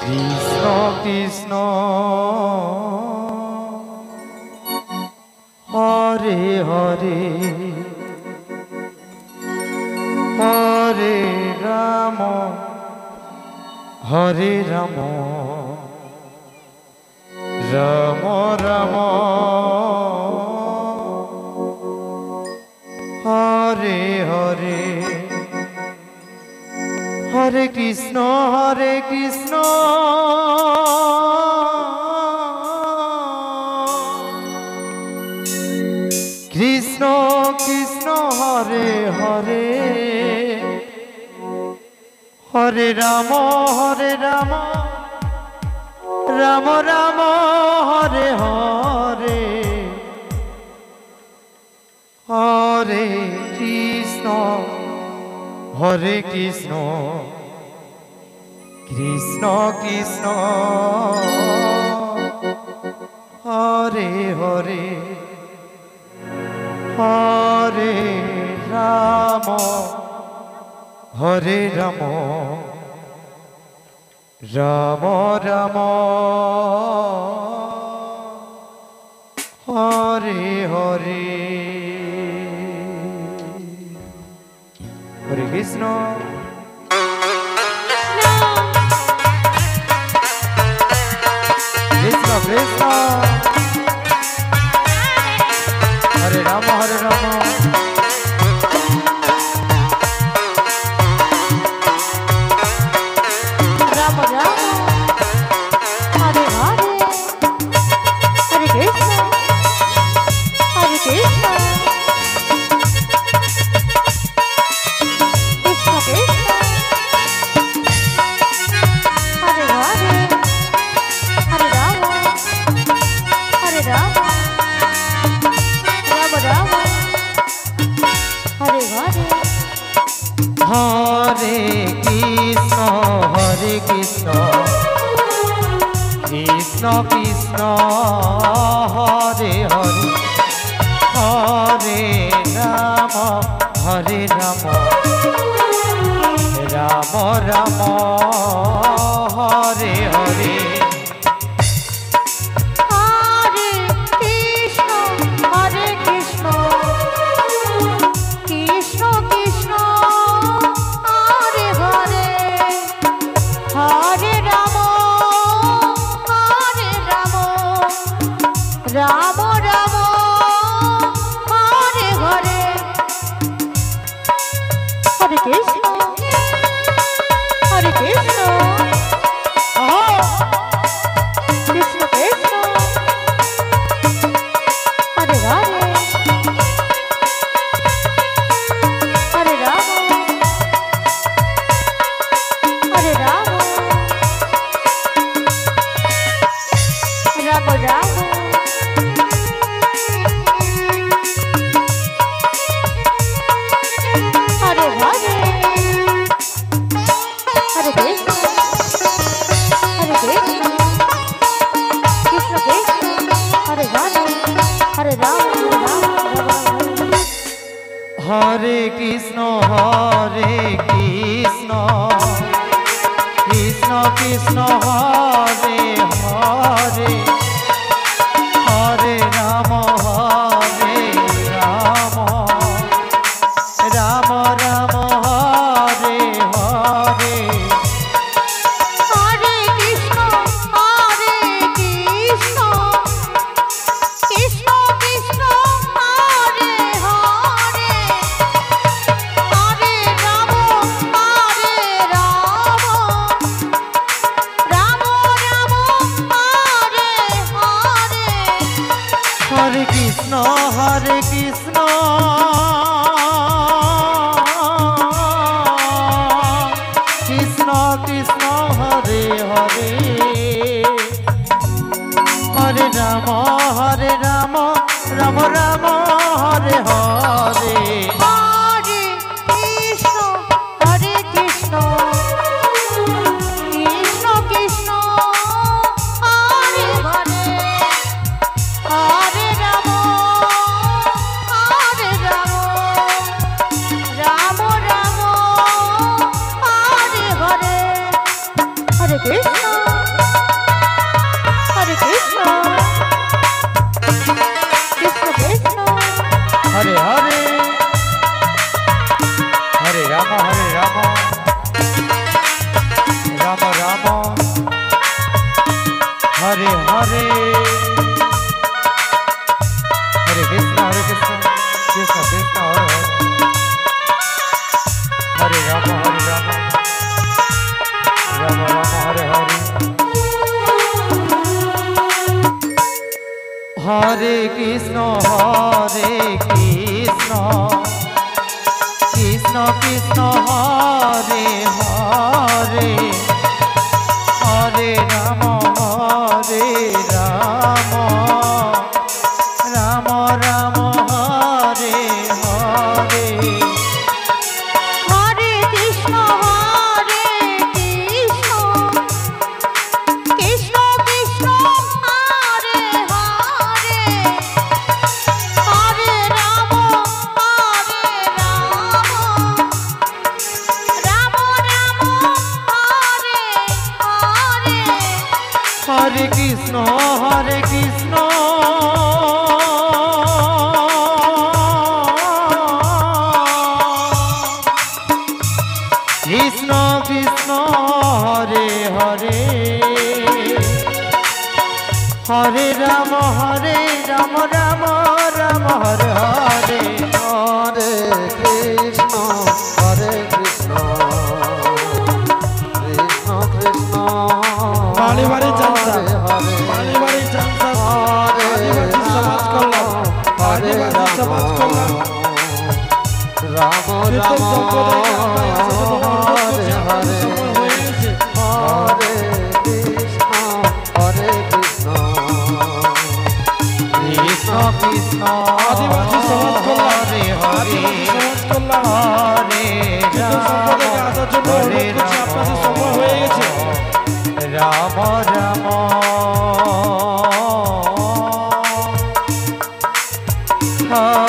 কৃষ্ণ কৃষ্ণ হরে হরে হরে রাম হরে রাম রাম রাম হরে হরে হরে কৃষ্ণ কৃষ্ণ কৃষ্ণ হরে হরে হরে রাম রাম রাম হরে হরে হরে কৃষ্ণ কৃষ্ণ কৃষ্ণ হরে হরে হরে রাম রাম রাম হরে হরে হরে কৃষ্ণ কৃষ্ণ কৃষ্ণ হরে রাম হরে কৃষ্ণ কৃষ্ণ কৃষ্ণ হরে হরে হরে রাম রাম রাম হরে হরে রাম রাম হরে হরে হরে কৃষ্ণ কৃষ্ণ কৃষ্ণ কৃষ্ণ হরে হরে হরে রাম রাম রাম হরে Krishna Krishna Krishna Hare Hare Hare Ram Ram Ram Hare Hare Hare Krishna Krishna Krishna Hare Hare Hare Ram Ram Ram Hare Hare Hare Hare Krishna, Hare Krishna, Krishna Krishna, Hare Hare, Hare Rama, Hare Rama, Rama Rama, Hare Hare, Hare Krishna, Hare Krishna, Krishna Krishna, Hare Hare, Hare Rama, Hare Rama, Rama Rama, Hare Hare. Hare Krishna, Hare Krishna, Krishna Krishna, Hare Hare, Hare Rama, Hare Rama, Rama Rama, Hare Hare. Hare Krishna, Hare Krishna, Krishna Krishna, Hare Hare, Hare Rama, Hare Rama, Rama Rama, Hare Hare. Hare Krishna, Hare Krishna, Krishna Krishna, Hare Hare, Hare Rama, Hare Rama, Rama Rama, Hare Hare. Hare Krishna, Hare Krishna, Krishna Krishna, বাড়ি জালসা, Hare Hare, বাড়ি জালসা, Hare আদিবাসী সমাজ কল্যাণ, Hare আদিবাসী সমাজ কল্যাণ, Rama কীর্তন Rama, সম্প্রদায়কে আমরা একসাথে বন্ধন করছি, Hare আপনাদের Hare, সময় হয়ে গেছে। Hare Krishna, Hare Krishna, Krishna Krishna, আদিবাসী সমাজ কল্যাণ, Hare Hare, আদিবাসী সমাজ কল্যাণ, Hare কীর্তন সম্প্রদায়কে আসার জন্য অনুরোধ করছি, আপনাদের সময় হয়ে গেছে। Rama Rama, Hare